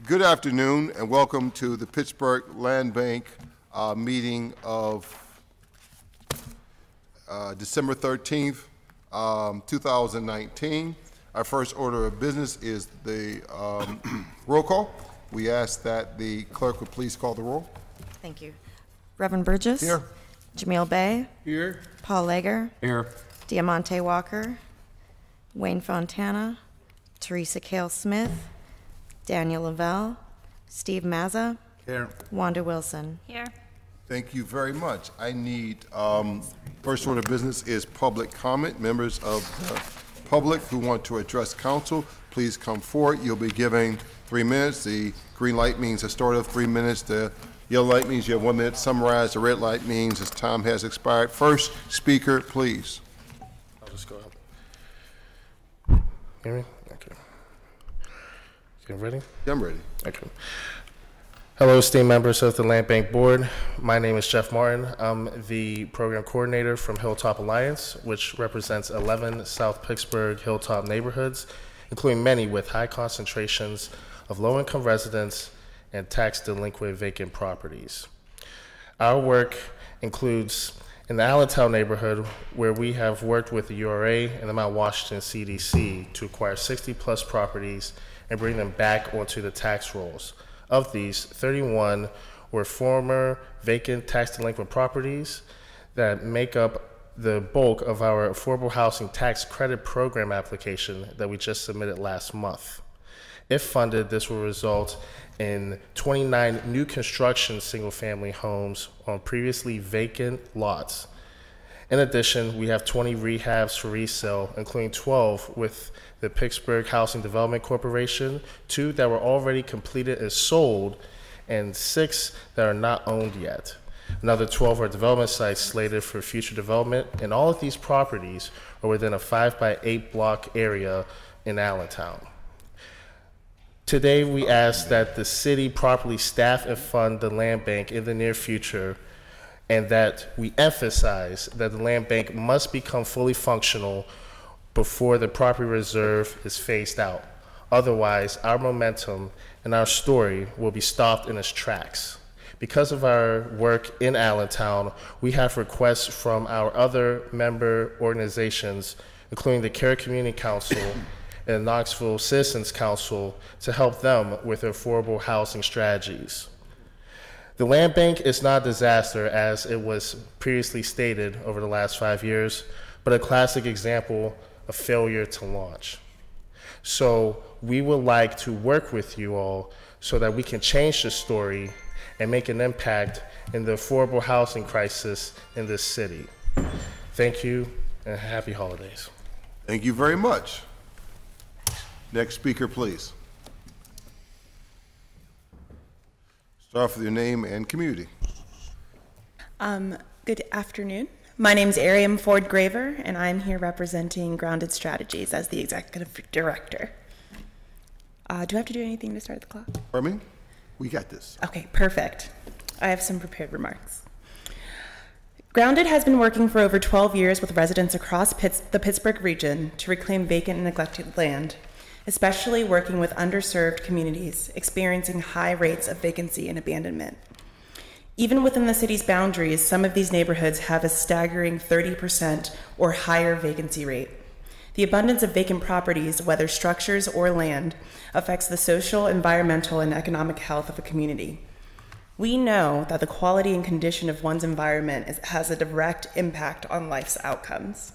Good afternoon and welcome to the Pittsburgh Land Bank meeting of December 13th, 2019. Our first order of business is the roll call. We ask that the clerk would please call the roll. Thank you. Reverend Burgess. Here. Jamil Bey. Here. Paul Lager. Here. Diamante Walker. Wayne Fontana. Teresa Cale Smith. Daniel Lavelle. Steve Mazza. Here. Wanda Wilson. Here. Thank you very much. I need, first order of business is public comment. Members of the public who want to address council, please come forward. You'll be given 3 minutes. The green light means a start of 3 minutes. The yellow light means you have 1 minute to summarize. The red light means his time has expired. First speaker, please. I'll just go up. Hear me? Okay. You ready? Yeah, I'm ready. Okay. Hello, esteemed members of the Land Bank Board. My name is Jeff Martin. I'm the program coordinator from Hilltop Alliance, which represents 11 South Pittsburgh Hilltop neighborhoods, including many with high concentrations of low-income residents and tax-delinquent vacant properties. Our work includes in the Allentown neighborhood, where we have worked with the URA and the Mount Washington CDC to acquire 60-plus properties and bring them back onto the tax rolls. Of these, 31 were former vacant tax delinquent properties that make up the bulk of our affordable housing tax credit program application that we just submitted last month. If funded, this will result in 29 new construction single-family homes on previously vacant lots. In addition, we have 20 rehabs for resale, including 12 with the Pittsburgh Housing Development Corporation, 2 that were already completed and sold, and 6 that are not owned yet. Another 12 are development sites slated for future development, and all of these properties are within a 5-by-8 block area in Allentown. Today, we ask that the city properly staff and fund the land bank in the near future, and that we emphasize that the land bank must become fully functional before the property reserve is phased out. Otherwise, our momentum and our story will be stopped in its tracks. Because of our work in Allentown, we have requests from our other member organizations, including the Care Community Council and Knoxville Citizens Council, to help them with their affordable housing strategies. The land bank is not a disaster, as it was previously stated over the last 5 years, but a classic example of failure to launch. So we would like to work with you all so that we can change the story and make an impact in the affordable housing crisis in this city. Thank you and happy holidays. Thank you very much. Next speaker, please. Start off with your name and community. Good afternoon. My name is Ariam Ford Graver, and I'm here representing Grounded Strategies as the executive director. Do I have to do anything to start the clock? Pardon me? We got this. Okay, perfect. I have some prepared remarks. Grounded has been working for over 12 years with residents across the Pittsburgh region to reclaim vacant and neglected land, especially working with underserved communities experiencing high rates of vacancy and abandonment. Even within the city's boundaries, some of these neighborhoods have a staggering 30% or higher vacancy rate. The abundance of vacant properties, whether structures or land, affects the social, environmental, and economic health of a community. We know that the quality and condition of one's environment has a direct impact on life's outcomes.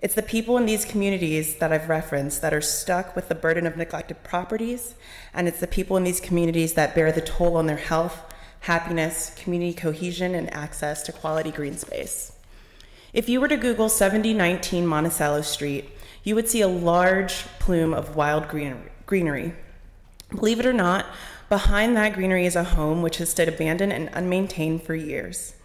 It's the people in these communities that I've referenced that are stuck with the burden of neglected properties, and it's the people in these communities that bear the toll on their health, happiness, community cohesion, and access to quality green space. If you were to Google 7019 Monticello Street, you would see a large plume of wild greenery. Believe it or not, behind that greenery is a home which has stood abandoned and unmaintained for years.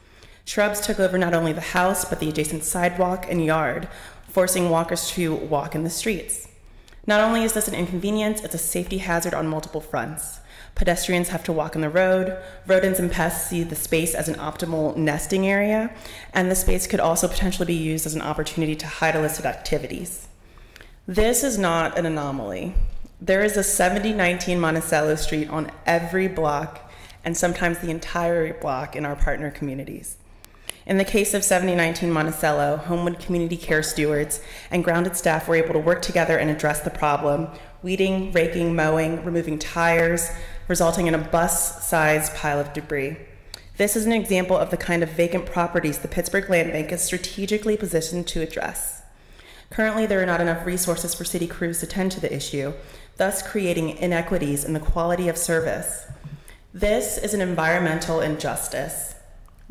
Shrubs took over not only the house, but the adjacent sidewalk and yard, forcing walkers to walk in the streets. Not only is this an inconvenience, it's a safety hazard on multiple fronts. Pedestrians have to walk on the road. Rodents and pests see the space as an optimal nesting area, and the space could also potentially be used as an opportunity to hide illicit activities. This is not an anomaly. There is a 7019 Monticello Street on every block, and sometimes the entire block in our partner communities. In the case of 7019 Monticello, Homewood Community Care stewards and grounded staff were able to work together and address the problem, weeding, raking, mowing, removing tires, resulting in a bus-sized pile of debris. This is an example of the kind of vacant properties the Pittsburgh Land Bank is strategically positioned to address. Currently, there are not enough resources for city crews to tend to the issue, thus creating inequities in the quality of service. This is an environmental injustice.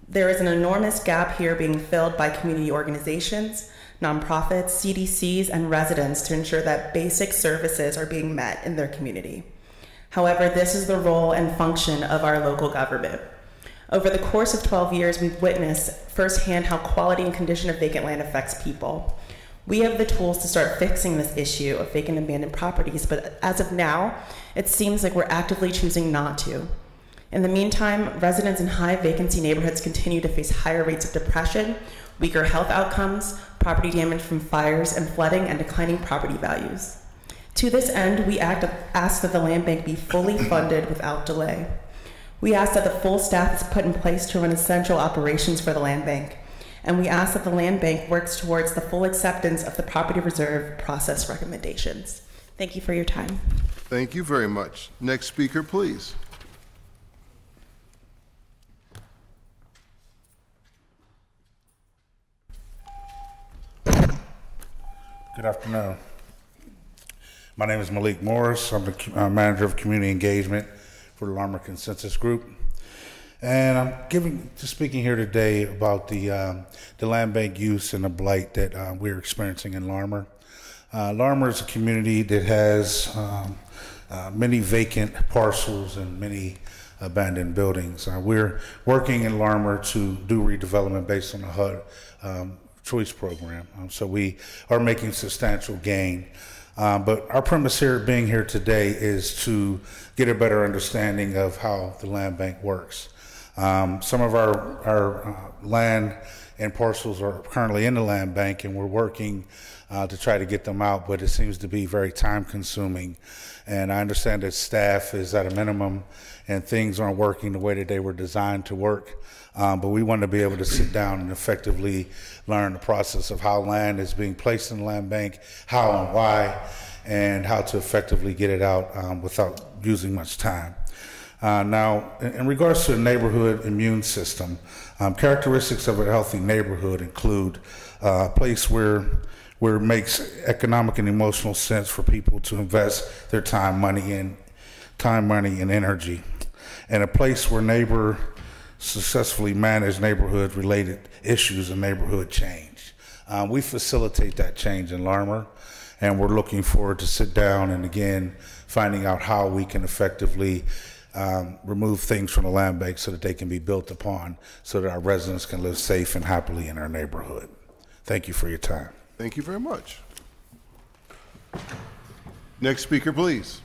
There is an enormous gap here being filled by community organizations, nonprofits, CDCs, and residents to ensure that basic services are being met in their community. However, this is the role and function of our local government. Over the course of 12 years, we've witnessed firsthand how quality and condition of vacant land affects people. We have the tools to start fixing this issue of vacant abandoned properties, but as of now, it seems like we're actively choosing not to. In the meantime, residents in high vacancy neighborhoods continue to face higher rates of depression, weaker health outcomes, property damage from fires and flooding, and declining property values. To this end, we ask that the land bank be fully funded without delay. We ask that the full staff is put in place to run essential operations for the land bank, and we ask that the land bank works towards the full acceptance of the property reserve process recommendations. Thank you for your time. Thank you very much. Next speaker, please. Good afternoon. My name is Malik Morris. I'm the manager of community engagement for the Larmer Consensus Group. And I'm speaking here today about the land bank use and the blight that we're experiencing in Larmer. Larmer is a community that has many vacant parcels and many abandoned buildings. We're working in Larmer to do redevelopment based on the HUD choice program. So we are making substantial gain. But our premise here being here today is to get a better understanding of how the land bank works. Some of our land and parcels are currently in the land bank, and we're working to try to get them out, but it seems to be very time consuming. And I understand that staff is at a minimum and things aren't working the way that they were designed to work. But we want to be able to sit down and effectively learn the process of how land is being placed in the land bank, how and why, and how to effectively get it out without using much time. Now, in regards to the neighborhood immune system, characteristics of a healthy neighborhood include a place where it makes economic and emotional sense for people to invest their time, money, and energy, and a place where neighbors successfully manage neighborhood-related issues and neighborhood change. We facilitate that change in Larmer, and we're looking forward to sit down and again finding out how we can effectively remove things from the land bank so that they can be built upon so that our residents can live safe and happily in our neighborhood. Thank you for your time. Thank you very much. Next speaker, please.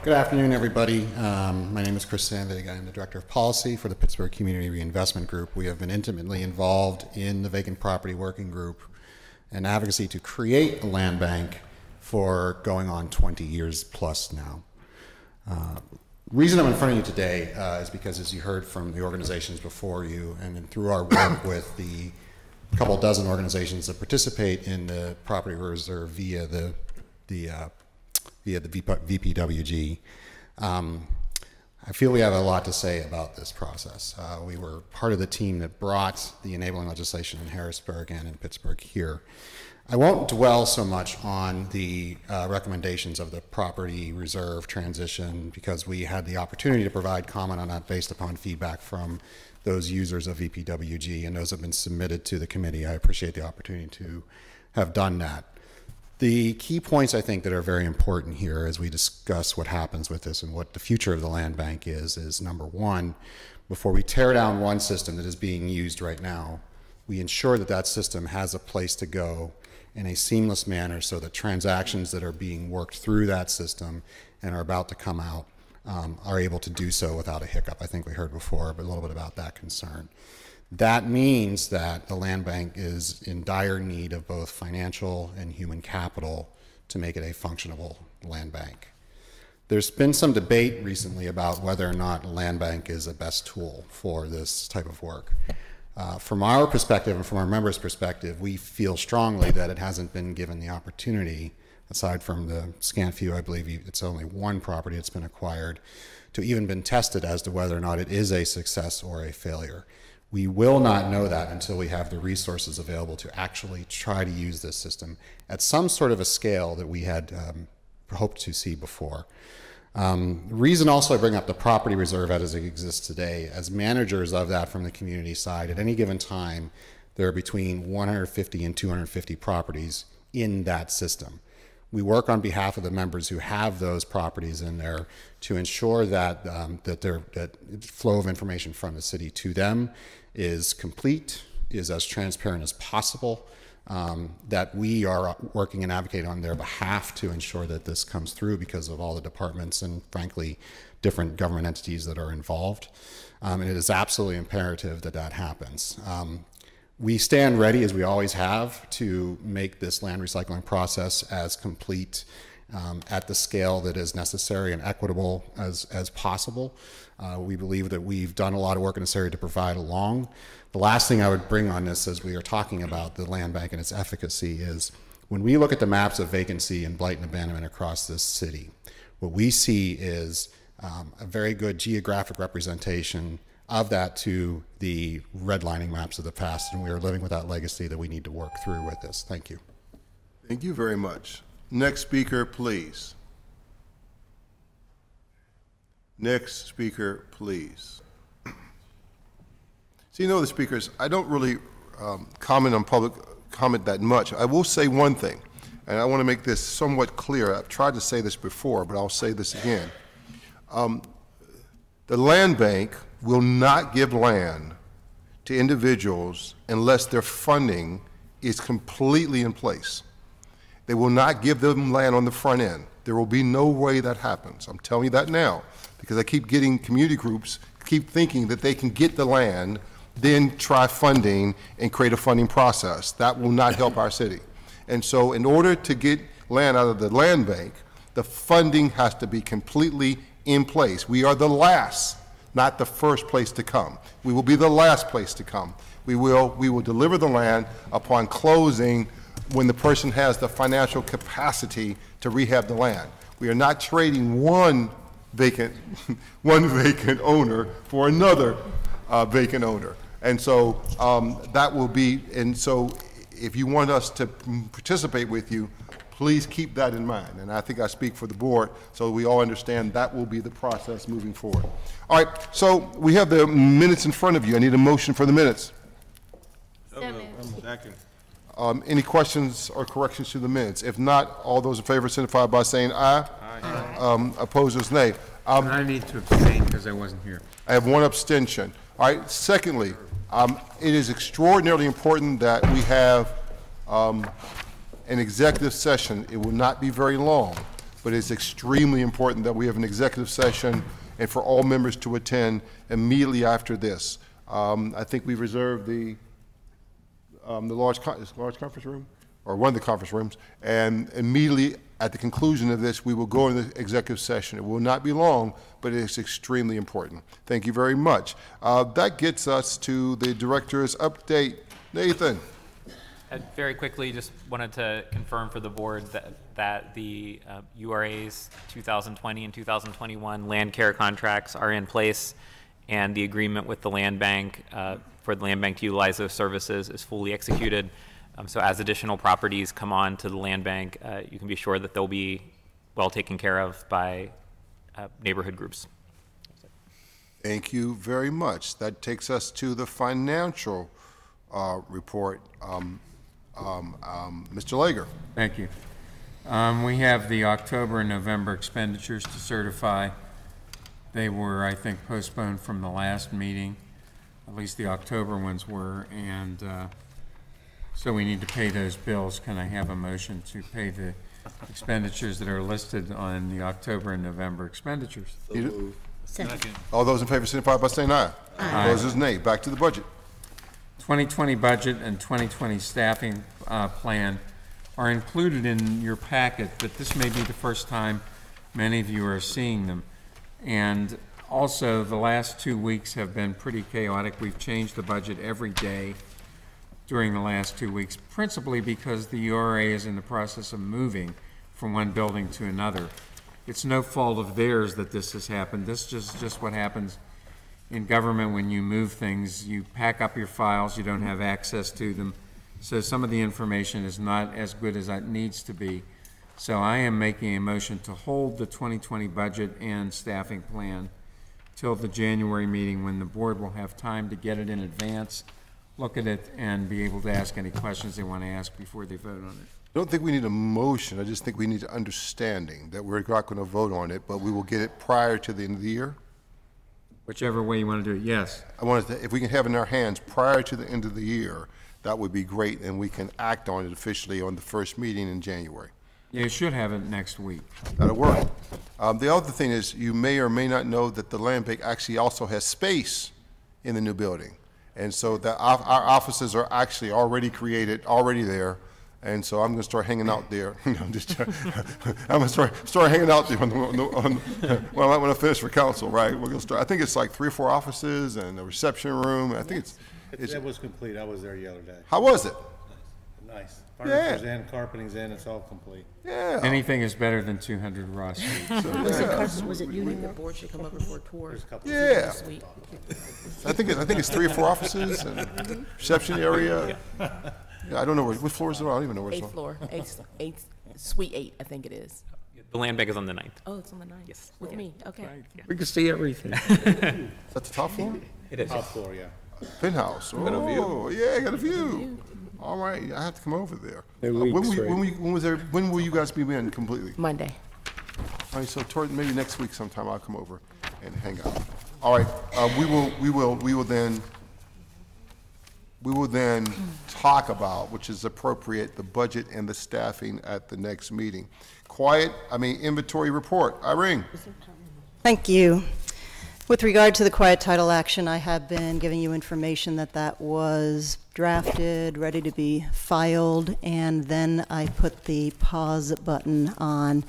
Good afternoon, everybody. My name is Chris Sandvig. I am the Director of Policy for the Pittsburgh Community Reinvestment Group. We have been intimately involved in the Vacant Property Working Group and advocacy to create a land bank for going on 20 years plus now. Reason I'm in front of you today is because, as you heard from the organizations before you, and through our work with the couple dozen organizations that participate in the property reserve via the VPWG, I feel we have a lot to say about this process. We were part of the team that brought the enabling legislation in Harrisburg and in Pittsburgh here. I won't dwell so much on the recommendations of the property reserve transition because we had the opportunity to provide comment on that based upon feedback from those users of VPWG, and those have been submitted to the committee. I appreciate the opportunity to have done that. The key points I think that are very important here as we discuss what happens with this and what the future of the land bank is number one, before we tear down one system that is being used right now, we ensure that that system has a place to go in a seamless manner so that transactions that are being worked through that system and are about to come out are able to do so without a hiccup. I think we heard before a little bit about that concern. That means that the land bank is in dire need of both financial and human capital to make it a functionable land bank. There's been some debate recently about whether or not a land bank is the best tool for this type of work. From our perspective and from our members' perspective, we feel strongly that it hasn't been given the opportunity, aside from the scant few, I believe it's only one property that's been acquired, to even been tested as to whether or not it is a success or a failure. We will not know that until we have the resources available to actually try to use this system at some sort of a scale that we had hoped to see before. The reason also I bring up the property reserve as it exists today, as managers of that from the community side, at any given time, there are between 150 and 250 properties in that system. We work on behalf of the members who have those properties in there to ensure that that flow of information from the city to them is complete, is as transparent as possible, that we are working and advocating on their behalf to ensure that this comes through because of all the departments and, frankly, different government entities that are involved. And it is absolutely imperative that that happens. We stand ready, as we always have, to make this land recycling process as complete at the scale that is necessary and equitable as possible. We believe that we've done a lot of work in this area to provide along. The last thing I would bring on this, as we are talking about the land bank and its efficacy, is when we look at the maps of vacancy and blight and abandonment across this city, what we see is a very good geographic representation of that to the redlining maps of the past, and we are living with that legacy that we need to work through with this. Thank you. Thank you very much. Next speaker, please. Next speaker, please. So you know the speakers, I don't really comment on public comment that much. I will say one thing, and I want to make this somewhat clear. I've tried to say this before, but I'll say this again. The land bank will not give land to individuals unless their funding is completely in place. They will not give them land on the front end. There will be no way that happens. I'm telling you that now because I keep getting community groups keep thinking that they can get the land, then try funding and create a funding process. That will not help our city. And so in order to get land out of the land bank, the funding has to be completely in place. We are the last, not the first place to come. We will be the last place to come. We will deliver the land upon closing when the person has the financial capacity to rehab the land. We are not trading one vacant owner for another vacant owner. And so that will be, and so if you want us to participate with you, please keep that in mind. And I think I speak for the board, so we all understand that will be the process moving forward. All right, so we have the minutes in front of you. I need a motion for the minutes. Second. Any questions or corrections to the minutes? If not, all those in favor signify by saying aye. Aye. Opposers, nay. I need to abstain because I wasn't here. I have one abstention. All right, secondly, it is extraordinarily important that we have an executive session. It will not be very long, but it's extremely important that we have an executive session and for all members to attend immediately after this. I think we reserved the large conference room, or one of the conference rooms, and immediately at the conclusion of this, we will go into the executive session. It will not be long, but it is extremely important. Thank you very much. That gets us to the director's update. Nathan. Very quickly, just wanted to confirm for the board that the URA's 2020 and 2021 land care contracts are in place, and the agreement with the land bank for the land bank to utilize those services is fully executed. So as additional properties come on to the land bank, you can be sure that they'll be well taken care of by neighborhood groups. Thank you very much. That takes us to the financial report. Mr. Lager. Thank you. We have the October and November expenditures to certify. They were, I think, postponed from the last meeting. At least the October ones were, and So we need to pay those bills. Can I have a motion to pay the expenditures that are listed on the October and November expenditures? All those in favor signify by saying aye. Aye. Opposers, nay. Back to the budget. 2020 budget and 2020 staffing plan are included in your packet, but this may be the first time many of you are seeing them. And also, the last 2 weeks have been pretty chaotic. We've changed the budget every day during the last 2 weeks, principally because the URA is in the process of moving from one building to another. It's no fault of theirs that this has happened. This is just what happens in government when you move things. You pack up your files, you don't have access to them, so some of the information is not as good as it needs to be. So I am making a motion to hold the 2020 budget and staffing plan till the January meeting, when the board will have time to get it in advance, look at it, and be able to ask any questions they want to ask before they vote on it. I don't think we need a motion. I just think we need an understanding that we're not going to vote on it, but we will get it prior to the end of the year. Whichever way you want to do it, yes. I wanted to, if we can have it in our hands prior to the end of the year, that would be great, and we can act on it officially on the first meeting in January. Yeah, you should have it next week. That'll work. The other thing is, you may or may not know that the land bank actually also has space in the new building. And so that our offices are actually already created, already there. And so I'm going to start hanging out there. I'm going to start hanging out there when I finish for council, right? We're going to start. I think it's like 3 or 4 offices and a reception room. I think It was complete. I was there the other day. How was it? Nice. Furniture's in, carpeting's in, it's all complete. Yeah. Anything is better than 200 Ross Street. Was it Union? The board should come over for a tour. Yeah. Sweet. I think it's 3 or 4 offices and reception area. Yeah, I don't know what floor is it on. I don't even know where it's on. 8th floor. 8th, Suite 8, I think it is. The land bank is on the 9th. Oh, it's on the 9th. Yes. With me. Okay. We can see everything. Is that the top floor? It is. Top floor, yeah. Penthouse. Oh, yeah, I got a view. All right, I have to come over there. When will you guys be in completely? Monday. All right, so toward maybe next week sometime I'll come over and hang out. All right, we will then talk about, which is appropriate, the budget and the staffing at the next meeting. Inventory report. Irene. Thank you. With regard to the quiet title action, I have been giving you information that was drafted, ready to be filed, and then I put the pause button on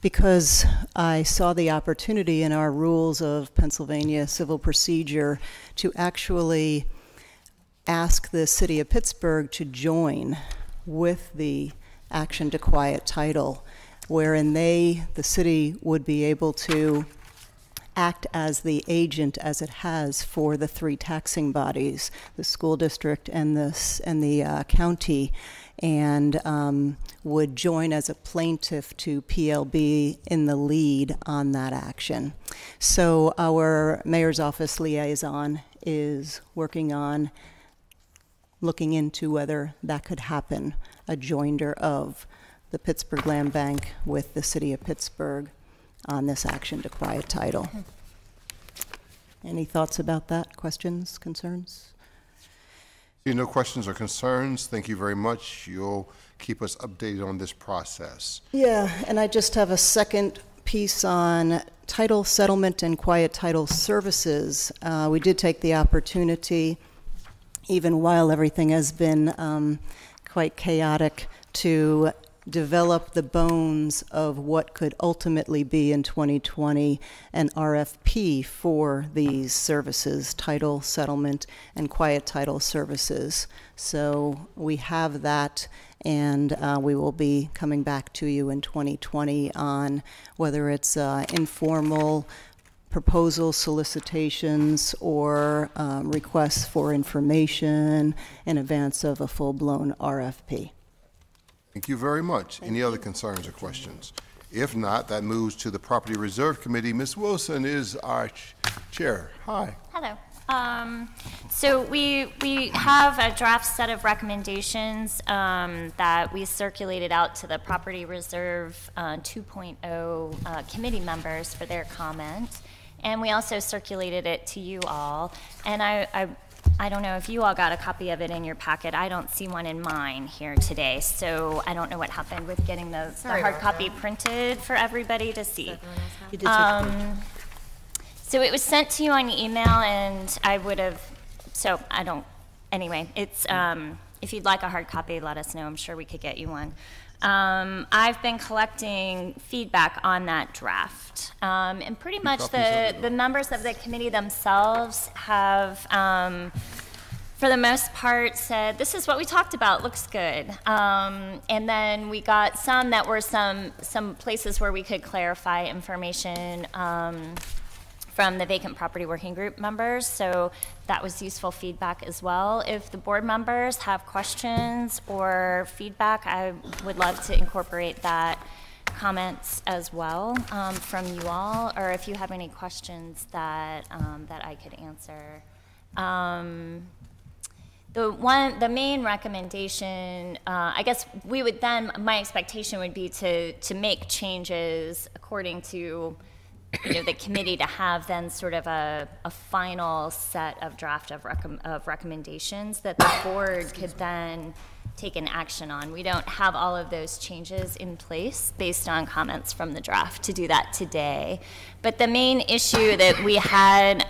because I saw the opportunity in our rules of Pennsylvania civil procedure to actually ask the city of Pittsburgh to join with the action to quiet title, wherein the city would be able to act as the agent, as it has for the 3 taxing bodies, the school district and the county, and would join as a plaintiff to PLB in the lead on that action. So our mayor's office liaison is working on looking into whether that could happen, a joinder of the Pittsburgh Land Bank with the city of Pittsburgh on this action to quiet title. Any thoughts about that? Questions, concerns? No questions or concerns. Thank you very much. You'll keep us updated on this process. Yeah, and I just have a second piece on title settlement and quiet title services. We did take the opportunity, even while everything has been quite chaotic, to develop the bones of what could ultimately be in 2020 an RFP for these services, title, settlement, and quiet title services. So we have that, and we will be coming back to you in 2020 on whether it's informal proposal solicitations or requests for information in advance of a full-blown RFP. Thank you very much. Any other concerns or questions? If not, that moves to the Property Reserve Committee. Ms. Wilson is our chair. Hi. Hello. So we have a draft set of recommendations that we circulated out to the Property Reserve 2.0 committee members for their comment. And we also circulated it to you all. And I don't know if you all got a copy of it in your packet. I don't see one in mine here today, so I don't know what happened with getting the hard copy printed for everybody to see. You did So it was sent to you on email, and I would have, so I don't, anyway, it's, if you'd like a hard copy, let us know. I'm sure we could get you one. I've been collecting feedback on that draft. And pretty much the members of the committee themselves have, for the most part, said, this is what we talked about, looks good. And then we got some that were some places where we could clarify information from the vacant property working group members, so that was useful feedback as well. If the board members have questions or feedback, I would love to incorporate that comments as well from you all, or if you have any questions that that I could answer. The main recommendation, I guess we would then, my expectation would be to make changes according to, you know, the committee, to have then sort of a final set of draft of recommendations that the board could then take an action on. We don't have all of those changes in place based on comments from the draft to do that today. But the main issue that we had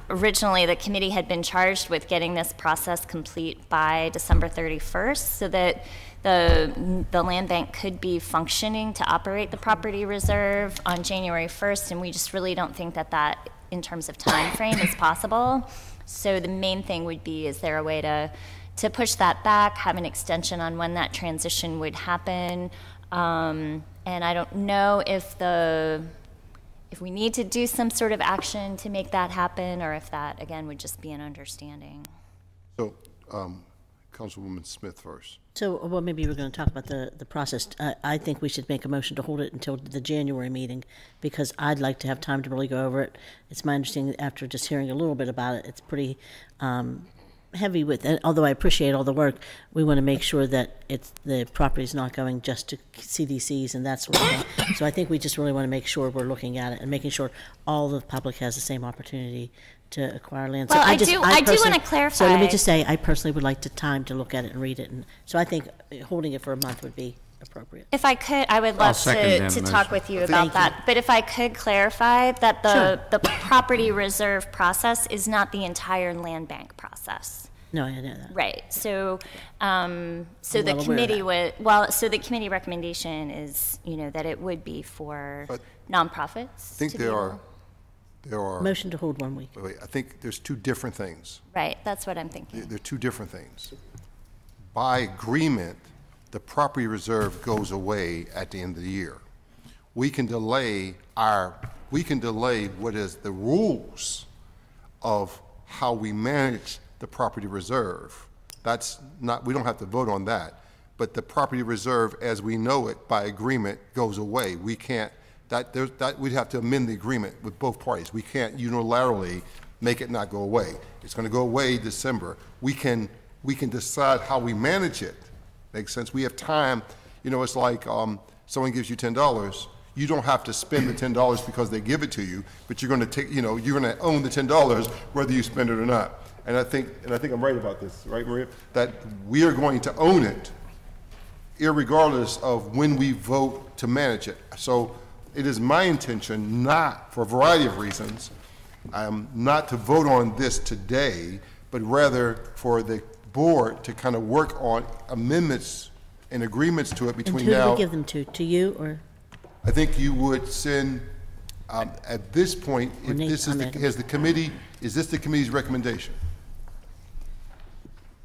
originally, the committee had been charged with getting this process complete by December 31st so that the land bank could be functioning to operate the property reserve on January 1st, and we just really don't think that that, in terms of time frame, is possible. So the main thing would be, is there a way to push that back, have an extension on when that transition would happen? And I don't know if we need to do some sort of action to make that happen, or if that, again, would just be an understanding. So, Councilwoman Smith first. So, well, maybe we're going to talk about the process. I think we should make a motion to hold it until the January meeting, because I'd like to have time to really go over it. It's my understanding, after just hearing a little bit about it, it's pretty heavy with, and although I appreciate all the work, we want to make sure that the property is not going just to CDCs and that sort of thing. So I think we just really want to make sure we're looking at it and making sure all the public has the same opportunity to acquire land. Well, so I do want to clarify. So let me just say, I personally would like time to look at it and read it, and so I think holding it for a month would be appropriate. If I could, I would love to talk with you about that. But if I could clarify that the property reserve process is not the entire land bank process. No, I know that. Right. So, so the committee would, so the committee recommendation is, you know, that it would be for nonprofits. I think there are. Motion to hold 1 week. Wait, I think there's two different things. Right. That's what I'm thinking. They're two different things. By agreement, the property reserve goes away at the end of the year. We can delay what is the rules of how we manage the property reserve. That's not, we don't have to vote on that. But the property reserve, as we know it, by agreement, goes away. We can't, we'd have to amend the agreement with both parties. We can't unilaterally make it not go away. It's going to go away December. We can decide how we manage it. Makes sense? We have time. You know, it's like someone gives you $10. You don't have to spend the $10 because they give it to you, but you're going to take, you know, you're going to own the $10 whether you spend it or not. And I think I'm right about this, right, Maria? That we are going to own it, irregardless of when we vote to manage it. So it is my intention, not for a variety of reasons, not to vote on this today, but rather for the board to kind of work on amendments and agreements to it between now. And who do we give them to? To you, or? I think you would send, at this point, if this is the committee, is this the committee's recommendation?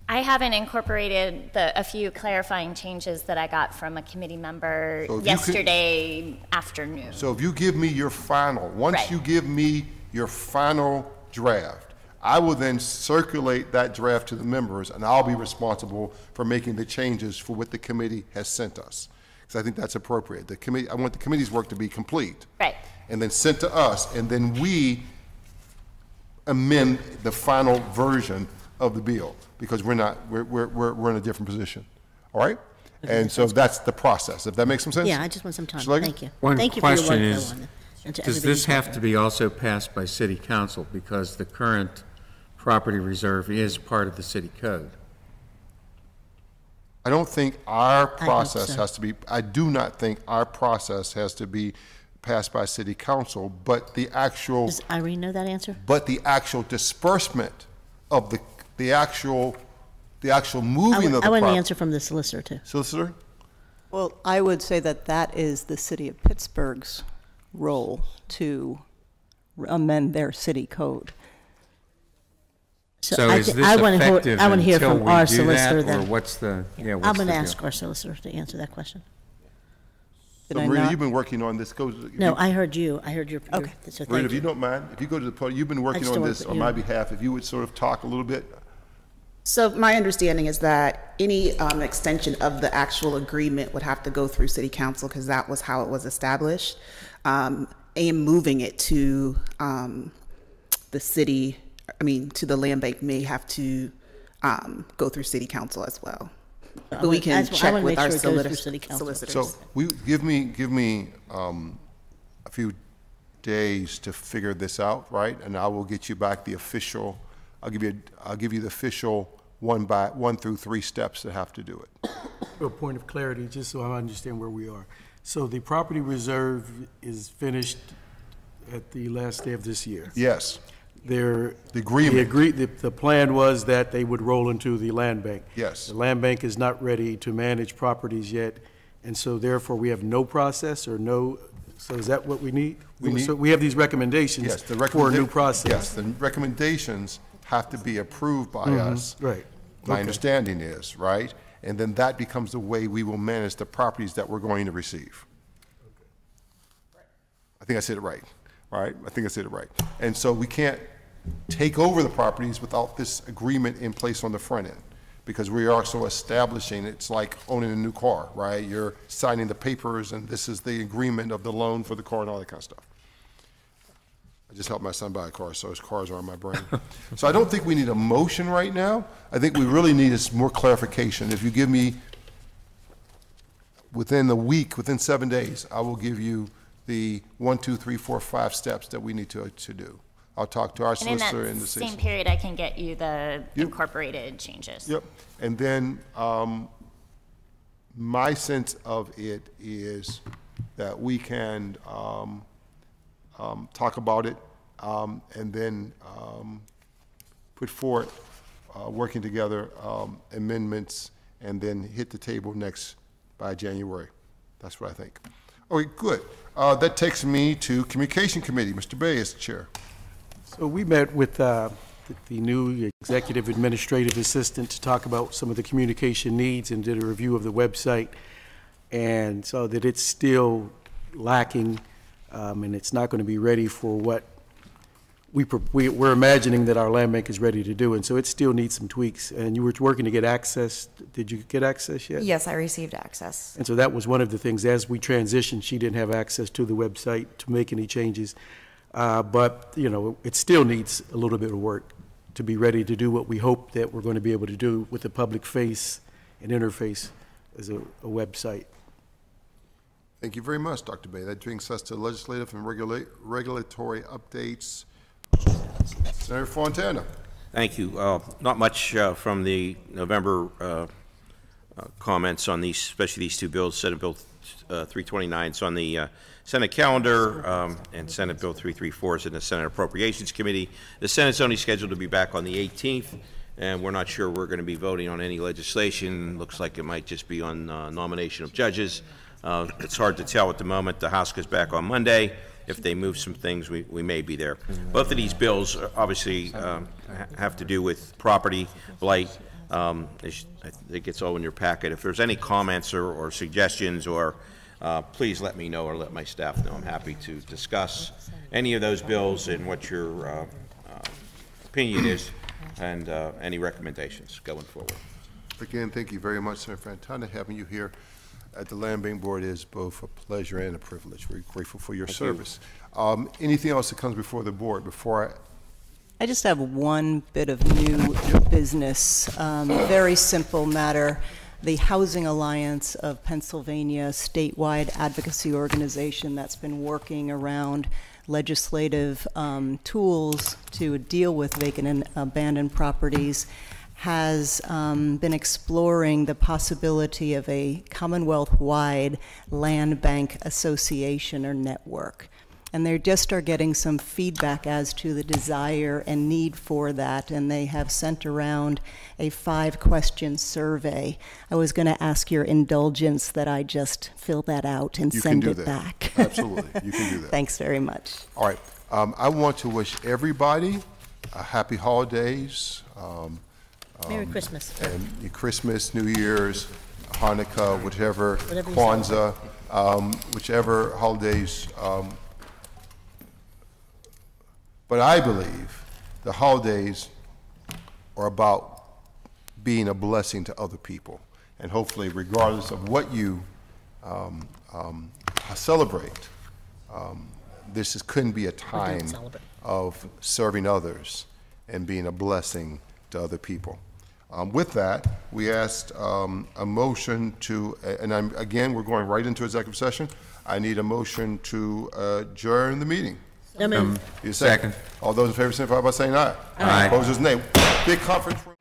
I haven't incorporated a few clarifying changes that I got from a committee member yesterday afternoon. So if you give me your final, once you give me your final draft, I will then circulate that draft to the members, and I'll be responsible for making the changes for what the committee has sent us. Because I think that's appropriate. The committee, I want the committee's work to be complete. Right. And then sent to us, and then we amend the final version of the bill, because we're in a different position. All right? Okay, and so that's the process, if that makes some sense? Yeah, I just want some time. Thank you. Thank you for your work. Does this have to be also passed by City Council? Because the current property reserve is part of the city code. I don't think our process so. has to be, I do not think our process has to be passed by city council, but the actual, Does Irene know that answer? but the actual disbursement of the actual moving of the I want an property. answer from the solicitor, too. Solicitor? Well, I would say that that is the city of Pittsburgh's role to amend their city code. So is this I wanna effective I want to hear until from we our do solicitor that, or then. what's the, yeah, what's I'm the going to deal? ask our solicitor to answer that question. Did So I Marita, not? you've been working on this. No, I heard you. I heard your. Okay. So Marita, thank if you don't mind, if you go to the podium, you've been working just on don't this want on you- my behalf, if you would sort of talk a little bit. So my understanding is that any extension of the actual agreement would have to go through city council because that was how it was established. And moving it to the city, to the land bank may have to go through city council as well. But we can I check wanna with make our sure it goes through city council. solicitors. So give me a few days to figure this out, right? And I will get you back the official, I'll give you the official 1 through 3 steps that have to do it. For a point of clarity, just so I understand where we are. So the property reserve is finished at the last day of this year. Yes. The agreement. The plan was that they would roll into the land bank. Yes. The land bank is not ready to manage properties yet, and so therefore we have no process or no, so is that what we need? So we have these recommendations Yes, the for a new process. Yes, the recommendations have to be approved by us. Right. My Okay. understanding is, right? And then that becomes the way we will manage the properties that we're going to receive. I think I said it right, right? I think I said it right. And so we can't take over the properties without this agreement in place on the front end, because we are also establishing, it's like owning a new car, right? You're signing the papers, and this is the agreement of the loan for the car and all that kind of stuff. I just helped my son buy a car, so his cars are on my brain. So I don't think we need a motion right now. I think we really need is more clarification. If you give me, within a week, within 7 days, I will give you the 1, 2, 3, 4, 5 steps that we need to do. I'll talk to our And in that solicitor and the city. same period, I can get you the incorporated changes. Yep. And then my sense of it is that we can talk about it and then put forward, working together, amendments, and then hit the table by January. That's what I think. Okay, good. That takes me to Communication Committee. Mr. Bay is the chair. So we met with the new executive administrative assistant to talk about some of the communication needs and did a review of the website, and saw that it's still lacking, and it's not going to be ready for what we're imagining that our land bank is ready to do, and so it still needs some tweaks. And you were working to get access. Did you get access yet? Yes, I received access. And so that was one of the things. As we transitioned, she didn't have access to the website to make any changes. But, it still needs a little bit of work to be ready to do what we hope that we're going to be able to do with the public face and interface as a website. Thank you very much, Dr. Bay. That brings us to legislative and regulatory updates. Senator Fontana. Thank you. Not much from the November comments on these, especially these two bills, Senate Bill 329 is on the Senate calendar, and Senate Bill 334 is in the Senate Appropriations Committee. The Senate's only scheduled to be back on the 18th, and we're not sure we're going to be voting on any legislation. Looks like it might just be on nomination of judges. It's hard to tell at the moment. The House goes back on Monday. If they move some things, we may be there. Both of these bills obviously have to do with property blight. I think it's all in your packet. If there's any comments or suggestions, or please let me know or let my staff know. I'm happy to discuss any of those bills and what your opinion is, and any recommendations going forward. Again, thank you very much, Senator Fontana. Having you here at the Land Bank Board is both a pleasure and a privilege. We're grateful for your service. Anything else that comes before the board? I just have one bit of new business, very simple matter. The Housing Alliance of Pennsylvania, statewide advocacy organization that's been working around legislative tools to deal with vacant and abandoned properties has been exploring the possibility of a Commonwealth-wide land bank association or network. And they just are getting some feedback as to the desire and need for that, and they have sent around a 5-question survey. I was going to ask your indulgence that I just fill that out and send it back. Absolutely, you can do that. Thanks very much. All right, I want to wish everybody a happy holidays. Merry Christmas. And Christmas, New Year's, Hanukkah, whatever you Kwanzaa, whichever holidays. But I believe the holidays are about being a blessing to other people. And hopefully, regardless of what you celebrate, this couldn't be a time of serving others and being a blessing to other people. With that, we asked a motion to, and again, we're going right into executive session. I need a motion to adjourn the meeting. Second. All those in favor signify by saying aye. Aye. Opposers, nay. Big conference room.